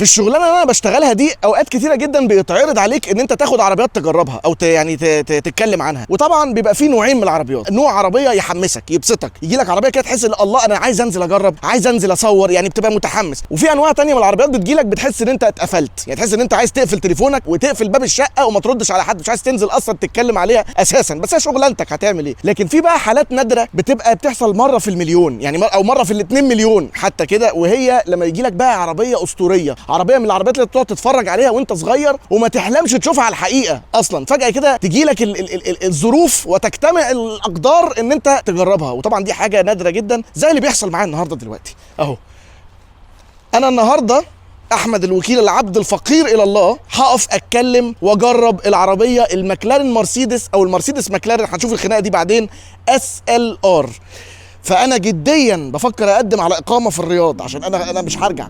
في الشغلانه اللي انا بشتغلها دي اوقات كتيره جدا بيتعرض عليك ان انت تاخد عربيات تجربها او يعني تتكلم عنها. وطبعا بيبقى في نوعين من العربيات، نوع عربيه يحمسك يبسطك، يجي لك عربيه كده تحس ان الله انا عايز انزل اجرب، عايز انزل اصور، يعني بتبقى متحمس. وفي انواع تانية من العربيات بتجي لك بتحس ان انت اتقفلت، يعني تحس ان انت عايز تقفل تليفونك وتقفل باب الشقه وما تردش على حد، مش عايز تنزل اصلا تتكلم عليها اساسا، بس هي شغلانتك هتعمل ايه. لكن في بقى حالات نادره بتحصل مره في المليون، يعني او مره في ال2 مليون حتى كده، وهي لما يجي لك بقى عربيه اسطوريه، عربيه من العربيات اللي بتقعد تتفرج عليها وانت صغير وما تحلمش تشوفها على الحقيقه اصلا، فجاه كده تجي لك الظروف وتجتمع الاقدار ان انت تجربها. وطبعا دي حاجه نادره جدا زي اللي بيحصل معايا النهارده دلوقتي اهو. انا النهارده احمد الوكيل العبد الفقير الى الله هقف اتكلم واجرب العربيه المكلارين مرسيدس او المرسيدس مكلارين، هنشوف الخناقه دي بعدين، SLR. فانا جديا بفكر اقدم على اقامه في الرياض عشان انا مش هرجع.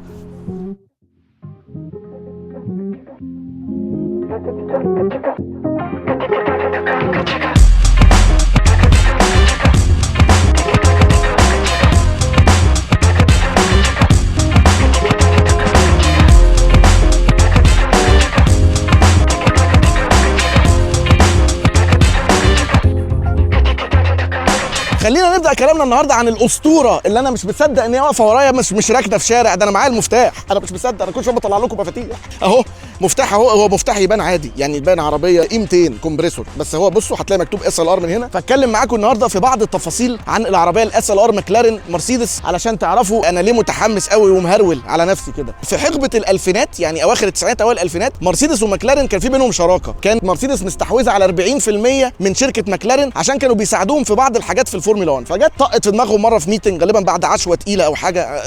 خلينا نبدا كلامنا النهارده عن الاسطوره اللي انا مش مصدق ان هي واقفه ورايا، مش راكنه في شارع، ده انا معايا المفتاح، انا مش مصدق، انا كل شويه بطلع لكم مفاتيح اهو. مفتاح اهو، هو مفتاح يبان عادي، يعني يبان عربيه E200 كومبريسور، بس هو بصوا هتلاقي مكتوب SLR من هنا. فاتكلم معاكم النهارده في بعض التفاصيل عن العربيه SLR مكلارين مرسيدس علشان تعرفوا انا ليه متحمس قوي ومهرول على نفسي كده. في حقبه الالفينات، يعني اواخر التسعينات اوائل الالفينات، مرسيدس ومكلارين كان في بينهم شراكه، كانت مرسيدس مستحوذه على 40% من شركه مكلارين عشان كانوا بيساعدوهم في بعض الحاجات في الفورمولا 1. فجت طقت في دماغهم مره في ميتنج غالبا بعد عشوه تقيله او حاجه،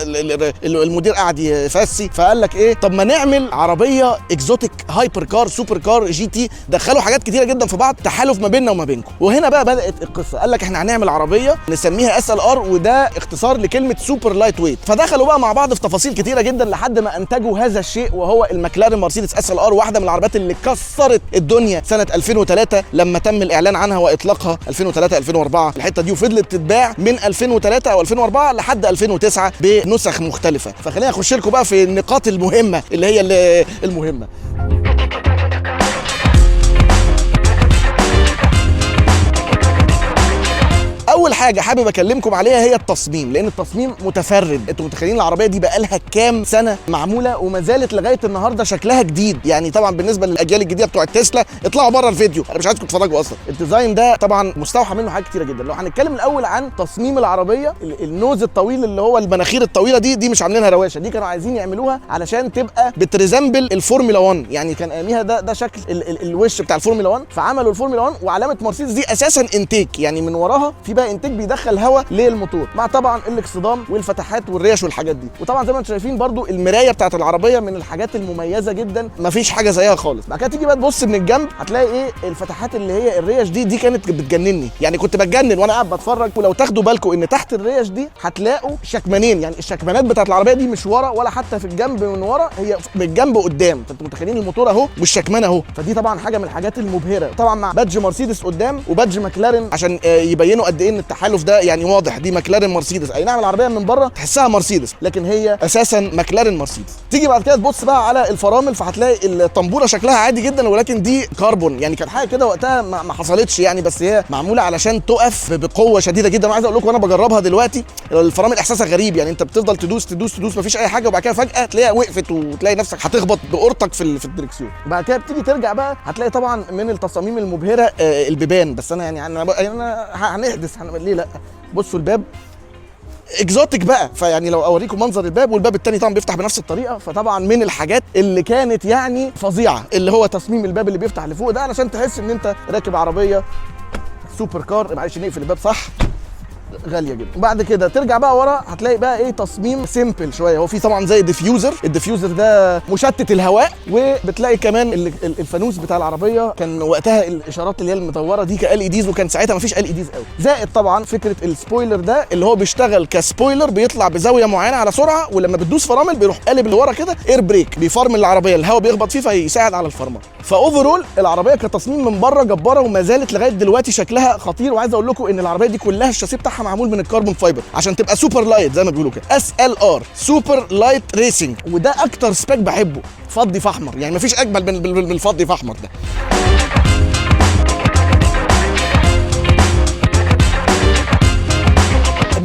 المدير قاعد يفسي، فقال لك ايه، طب ما نعمل عربيه اكزوتيك هايبر كار سوبر كار GT. دخلوا حاجات كتيره جدا في بعض، تحالف ما بيننا وما بينكم. وهنا بقى بدات القصه، قال لك احنا هنعمل عربيه نسميها SLR، وده اختصار لكلمه سوبر لايت ويت. فدخلوا بقى مع بعض في تفاصيل كتيره جدا لحد ما انتجوا هذا الشيء، وهو المكلارين مرسيدس SLR، واحده من العربيات اللي كسرت الدنيا سنه 2003 لما تم الاعلان عنها واطلاقها 2003 2004 الحته دي، وفضلت تتباع من 2003 او 2004 لحد 2009 بنسخ مختلفه. فخلينا نخش لكم بقى في النقاط المهمه اللي هي المهمه. اول حاجه حابب اكلمكم عليها هي التصميم، لان التصميم متفرد. انتوا متخيلين العربيه دي بقى لها كام سنه معموله وما زالت لغايه النهارده شكلها جديد. يعني طبعا بالنسبه للاجيال الجديده بتوع التسلا اطلعوا بره الفيديو، انا مش عايزكم تتفرجوا اصلا. الديزاين ده طبعا مستوحى منه حاجات كتيره جدا. لو هنتكلم الاول عن تصميم العربيه، النوز الطويل اللي هو المناخير الطويله دي مش عاملينها رواشه، دي كانوا عايزين يعملوها علشان تبقى بتريزمبل الفورمولا 1، يعني كان اياميها ده شكل الوش بتاع الفورمولا 1، فعملوا الفورمولا 1 وعلامه مرسيدس دي اساسا انتيك، يعني من وراها في بقى انتيك بيدخل هواء للموتور، مع طبعا الاكسدام والفتحات والريش والحاجات دي. وطبعا زي ما انتم شايفين برضو المرايه بتاعت العربيه من الحاجات المميزه جدا، مفيش حاجه زيها خالص. بعد كده تيجي بقى تبص من الجنب هتلاقي ايه الفتحات اللي هي الريش دي كانت بتجنني، يعني كنت بتجنن وانا قاعد بتفرج. ولو تاخدوا بالكم ان تحت الريش دي هتلاقوا شكمانين، يعني الشكمانات بتاعت العربيه دي مش ورا ولا حتى في الجنب من ورا، هي بالجنب قدام. فانتوا متخيلين الموتور اهو والشكمان اهو، فدي طبعا حاجه من الحاجات المبهره. طبعا مع بادج مرسيدس قدام وبادج ماكلارين عشان يبينوا قد ايه ان التحالف ده يعني واضح، دي ماكلارين مرسيدس. اي نعم العربيه من بره تحسها مرسيدس لكن هي اساسا ماكلارين مرسيدس. تيجي بعد كده تبص بقى على الفرامل، فهتلاقي الطنبوره شكلها عادي جدا، ولكن دي كربون، يعني كانت حاجه كده وقتها ما حصلتش يعني، بس هي معموله علشان تقف بقوه شديده جدا. وعايز اقول لكم وانا بجربها دلوقتي الفرامل احساسها غريب، يعني انت بتفضل تدوس تدوس تدوس مفيش اي حاجه، وبعد كده فجاه تلاقيها وقفت وتلاقي نفسك هتخبط بقورتك في الدركسيون. بعد كده بتيجي ترجع بقى هتلاقي طبعا من التصاميم المبهره البيبان، بس انا يعني انا هنحدث ليه لا. بصوا الباب اكزوتيك بقى، فيعني لو اوريكم منظر الباب، والباب التاني طبعا بيفتح بنفس الطريقه. فطبعا من الحاجات اللي كانت يعني فظيعه اللي هو تصميم الباب اللي بيفتح لفوق ده، علشان تحس ان انت راكب عربيه سوبر كار. معلش نقفل الباب صح، غاليه جدا. وبعد كده ترجع بقى ورا هتلاقي بقى ايه تصميم سيمبل شويه. هو في طبعا زي الديفيوزر ده مشتت الهواء، وبتلاقي كمان الفانوس بتاع العربيه كان وقتها الاشارات اللي هي المدوره دي كال وكان ساعتها مفيش ال قوي. زائد طبعا فكره السبويلر ده اللي هو بيشتغل كسبويلر، بيطلع بزاويه معينه على سرعه، ولما بتدوس فرامل بيروح قالب لورا كده اير بريك، بيفرمل العربيه، الهواء بيخبط فيه فيساعد على الفرمله. فاوفرول العربيه كتصميم من بره جباره، وما زالت لغايه دلوقتي شكلها خطير. وعايز اقول لكم ان العربيه دي كلها الشاسيه بتاعها بتاعها معمول من الكربون فايبر عشان تبقى سوبر لايت زي ما بيقولوا كده، SLR سوبر لايت ريسنج. وده اكتر سبيك بحبه، فضي في احمر، يعني مفيش اجمل من الفضي في احمر ده.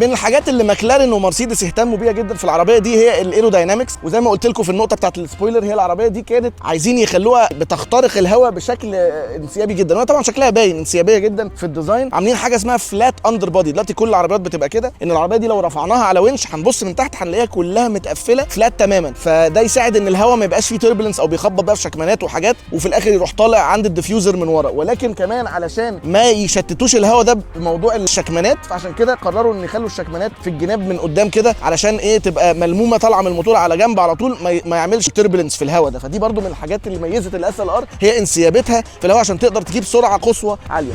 من الحاجات اللي ماكلارين ومرسيدس اهتموا بيها جدا في العربيه دي هي الايروداينامكس. وزي ما قلت لكم في النقطه بتاعت السبويلر، هي العربيه دي كانت عايزين يخلوها بتخترق الهواء بشكل انسيابي جدا، وهي طبعا شكلها باين انسيابيه جدا في الديزاين. عاملين حاجه اسمها فلات اندر بودي. دلوقتي كل العربيات بتبقى كده، ان العربيه دي لو رفعناها على ونش هنبص من تحت هنلاقيها كلها متقفله فلات تماما، فده يساعد ان الهواء ما يبقاش فيه توربulence او بيخبط بقى في شكمانات وحاجات، وفي الاخر يروح طالع عند الديفيوزر من ورا. ولكن كمان علشان ما يشتتوش الهواء ده بموضوع الشكمانات، فعشان كده قرروا ان يخلوا الشكمانات في الجناب من قدام كده، علشان ايه تبقى ملمومه طالعه من الموتور على جنب على طول، ما يعملش توربulence في الهواء ده. فدي برضو من الحاجات اللي ميزت SLR، هي انسيابتها في الهواء عشان تقدر تجيب سرعه قصوى عاليه.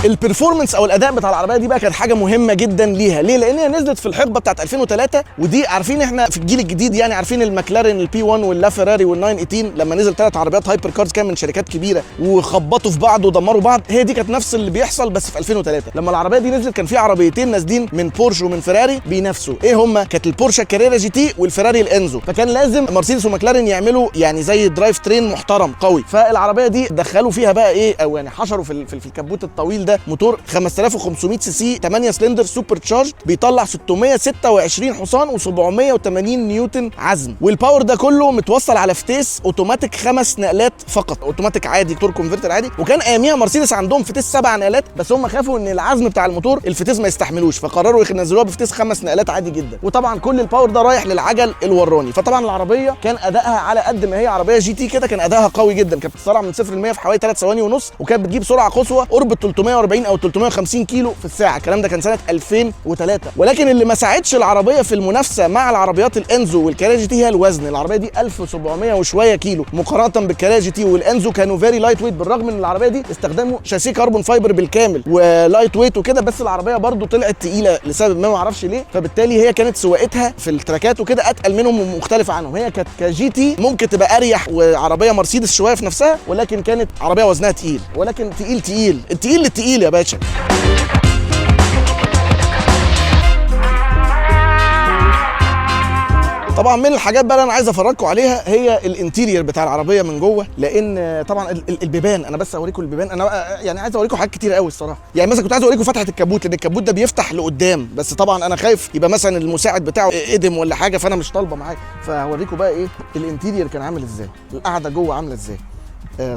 البرفورمانس او الاداء بتاع العربيه دي بقى كانت حاجه مهمه جدا ليها. ليه؟ لان هي نزلت في الحقبه بتاعت 2003، ودي عارفين احنا في الجيل الجديد يعني عارفين المكلارين الP1 واللا فيراري وال918 لما نزل 3 عربيات هايبر كارز كان من شركات كبيره وخبطوا في بعض ودمروا بعض. هي دي كانت نفس اللي بيحصل بس في 2003. لما العربيه دي نزلت كان في عربيتين نازلين من بورش ومن فيراري بينافسوا. ايه هما؟ كانت البورشه كاريرا GT والفيراري الانزو. فكان لازم مرسيدس ومكلارين يعملوا يعني زي درايف ترين محترم قوي. فالعربيه دي دخلوا فيها بقى ايه، او يعني حشروا في الكبوت الطويل ده موتور 5500 سي سي 8 سلندر سوبر تشارج، بيطلع 626 حصان و780 نيوتن عزم. والباور ده كله متوصل على فتيس اوتوماتيك 5 نقلات فقط، اوتوماتيك عادي تور كونفرتر عادي. وكان اياميها مرسيدس عندهم فتيس 7 نقلات، بس هم خافوا ان العزم بتاع الموتور الفتيس ما يستحملوش، فقرروا ينزلوها بفتيس 5 نقلات عادي جدا. وطبعا كل الباور ده رايح للعجل الوراني. فطبعا العربيه كان ادائها على قد ما هي عربيه GT كده، كان ادائها قوي جدا. كانت بتسرع من 0 ل 100 في حوالي 3 ثواني ونص، وكانت بتجيب سرعه قصوى قرب 340 او 350 كيلو في الساعه. الكلام ده كان سنه 2003. ولكن اللي ما ساعدش العربيه في المنافسه مع العربيات الانزو والكاريا GT هي الوزن. العربيه دي 1700 وشويه كيلو مقارنه بالكاريا GT والانزو، كانوا فيري لايت ويت. بالرغم ان العربيه دي استخدموا شاسيه كربون فايبر بالكامل ولايت ويت وكده، بس العربيه برضو طلعت تقيله لسبب ما اعرفش ليه. فبالتالي هي كانت سواقتها في التراكات وكده اتقل منهم ومختلفه عنهم. هي كانت كجي تي ممكن تبقى اريح وعربيه مرسيدس شويه في نفسها، ولكن كانت عربيه وزنها تقيل، ولكن تقيل التقيل للتقيل يا باشا. طبعا من الحاجات بقى اللي انا عايز افرجكم عليها هي الانتيرير بتاع العربيه من جوه، لان طبعا البيبان، انا بس اوريكم البيبان. انا يعني عايز اوريكم حاجات كتير قوي الصراحه. يعني مثلا كنت عايز اوريكم فتحه الكبوت، لان الكبوت ده بيفتح لقدام، بس طبعا انا خايف يبقى مثلا المساعد بتاعه ادم ولا حاجه، فانا مش طالبه معاك. فهوريكم بقى ايه الانتيرير كان عامل ازاي، القعده جوه عامله ازاي.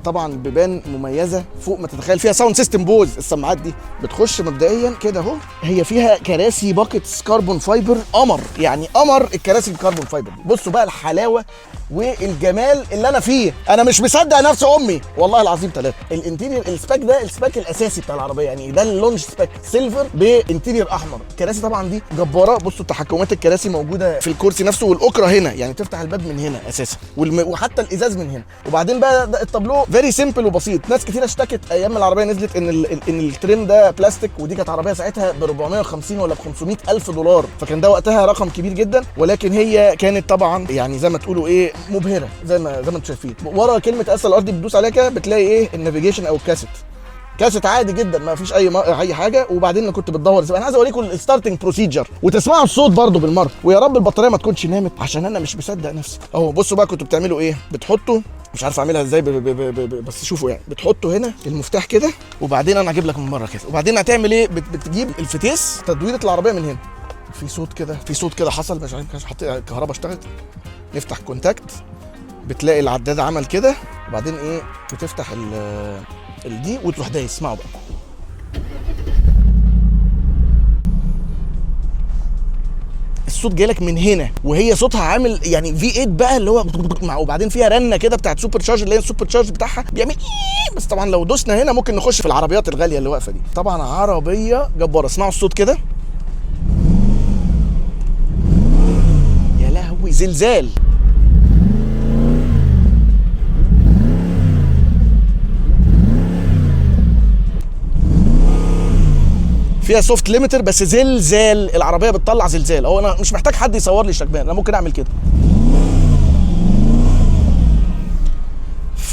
طبعا بيبان مميزه فوق ما تتخيل، فيها ساوند سيستم بوز. السماعات دي بتخش مبدئيا كده اهو، هي فيها كراسي باكتس كربون فايبر قمر، يعني قمر الكراسي الكربون فايبر. بصوا بقى الحلاوه والجمال اللي انا فيه، انا مش مصدق نفسي امي والله العظيم. 3 الانتيرير السباك ده السباك الاساسي بتاع العربيه، يعني ده اللونج سباك سيلفر بانتيرير احمر. الكراسي طبعا دي جباره. بصوا تحكمات الكراسي موجوده في الكرسي نفسه، والاكره هنا يعني تفتح الباب من هنا اساسا، وحتى الازاز من هنا. وبعدين بقى الطابلو فيري سيمبل وبسيط. ناس كتير اشتكت ايام العربيه نزلت ان التريم ده بلاستيك، ودي كانت عربيه ساعتها ب 450 ولا ب 500 الف دولار، فكان ده وقتها رقم كبير جدا. ولكن هي كانت طبعا يعني زي ما تقولوا ايه مبهره، زي ما انتم شايفين. ورا كلمه SLR دي بتدوس عليها كده بتلاقي ايه النافيجيشن او كاسيت عادي جدا، ما فيش اي حاجه. وبعدين انا كنت بتدور انا عايز اوريكم الستارتنج بروسيجر وتسمعوا الصوت برده بالمره، ويا رب البطاريه ما تكونش نامت عشان انا مش مصدق نفسي اهو. بصوا بقى كنتوا بتعملوا ايه، بتحطوا مش عارف اعملها ازاي بس شوفوا يعني بتحطوا هنا المفتاح كده، وبعدين انا هجيب لك من مره كده، وبعدين هتعمل ايه، بتجيب الفتيس تدويره العربيه من هنا. في صوت كده حصل، مش عارف حطيت الكهرباء اشتغلت. نفتح كونتاكت بتلاقي العداد عمل كده، وبعدين ايه بتفتح دي وتروح دايس. اسمعوا بقى الصوت جايلك من هنا، وهي صوتها عامل يعني V8 بقى اللي هو وبعدين فيها رنه كده بتاعت سوبر تشارج اللي هي السوبر تشارج بتاعها بيعمل بس طبعا لو دوسنا هنا ممكن نخش في العربيات الغاليه اللي واقفه دي. طبعا عربيه جباره. اسمعوا الصوت كده، يا لهوي زلزال. فيها سوفت ليميتر بس زلزال، العربيه بتطلع زلزال. هو انا مش محتاج حد يصور لي الشكمان، انا ممكن اعمل كده.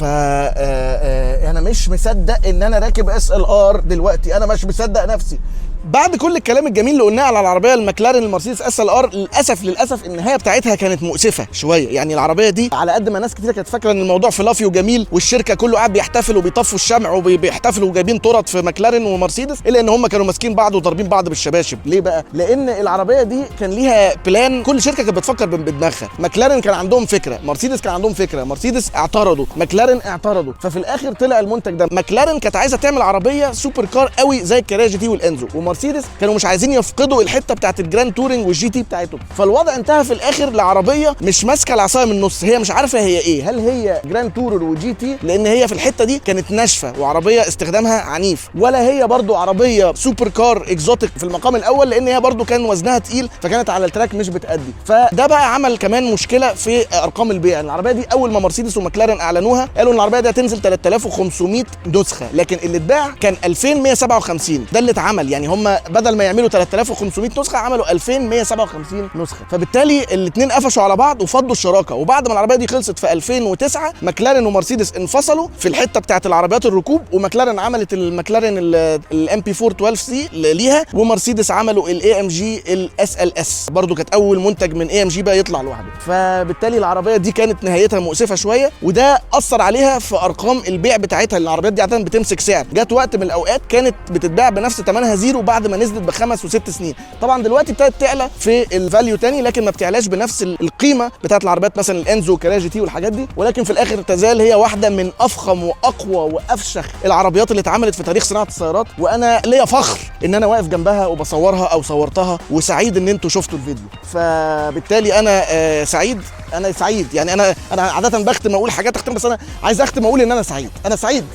انا مش مصدق ان انا راكب SLR دلوقتي، انا مش مصدق نفسي. بعد كل الكلام الجميل اللي قلناه على العربيه المكلارين المرسيدس SLR، للاسف النهايه بتاعتها كانت مؤسفه شويه. يعني العربيه دي على قد ما ناس كتير كانت فاكره ان الموضوع فلافي وجميل والشركه كله قاعد بيحتفل وبيطفوا الشمع وبيحتفلوا وجايبين تورت في مكلارين ومرسيدس، الا ان هم كانوا ماسكين بعض وضاربين بعض بالشباشب. ليه بقى؟ لان العربيه دي كان ليها بلان، كل شركه كانت بتفكر بدماغها. مكلارين كان عندهم فكره، مرسيدس كان عندهم فكره، مرسيدس اعترضوا، مكلارين اعترضوا، ففي الاخر طلع المنتج ده. مكلارين كانت عايزه تعمل عربيه سوبر كار قوي زي الكاريا GT والانزو، ومرسيدس كانوا مش عايزين يفقدوا الحته بتاعت الجراند تورنج والجي تي بتاعتهم. فالوضع انتهى في الاخر لعربيه مش ماسكه العصايه من النص، هي مش عارفه هي ايه، هل هي جراند تورر وجي تي لان هي في الحته دي كانت ناشفه وعربيه استخدامها عنيف، ولا هي برضو عربيه سوبر كار اكزوتيك في المقام الاول لان هي برضو كان وزنها تقيل فكانت على التراك مش بتأدي. فده بقى عمل كمان مشكله في ارقام البيع. العربيه دي اول ما مرسيدس ومكلارين اعلنوها قالوا ان العربيه دي هتنزل 3500 نسخه، لكن اللي اتباع كان 2157. ده اللي اتعمل، يعني هم بدل ما يعملوا 3500 نسخه عملوا 2157 نسخه. فبالتالي الاثنين قفشوا على بعض وفضوا الشراكه. وبعد ما العربيه دي خلصت في 2009 مكلارين ومرسيدس انفصلوا في الحته بتاعت العربيات الركوب، ومكلارين عملت المكلارين الام بي 412 سي ليها، ومرسيدس عملوا الاي ام جي SLS، برضو كانت اول منتج من اي ام جي بقى يطلع لوحده. فبالتالي العربيه دي كانت نهايتها مؤسفه شويه، وده اثر عليها في ارقام البيع بتاعتها. العربيات دي عاده بتمسك سعر، جت وقت من الاوقات كانت بتتباع بنفس ثمنها زيرو بعد ما نزلت ب5 و6 سنين. طبعا دلوقتي ابتدت تعلى في الفاليو تاني، لكن ما بتعلاش بنفس القيمه بتاعت العربيات مثلا الانزو وكاريا GT والحاجات دي، ولكن في الاخر تزال هي واحده من افخم واقوى وافشخ العربيات اللي اتعملت في تاريخ صناعه السيارات. وانا ليا فخر ان انا واقف جنبها وبصورها او صورتها، وسعيد ان انتوا شفتوا الفيديو. فبالتالي انا سعيد، انا سعيد. يعني انا عاده بختم اقول حاجات اختم، بس انا عايز اختم اقول ان انا سعيد، انا سعيد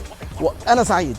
وانا سعيد.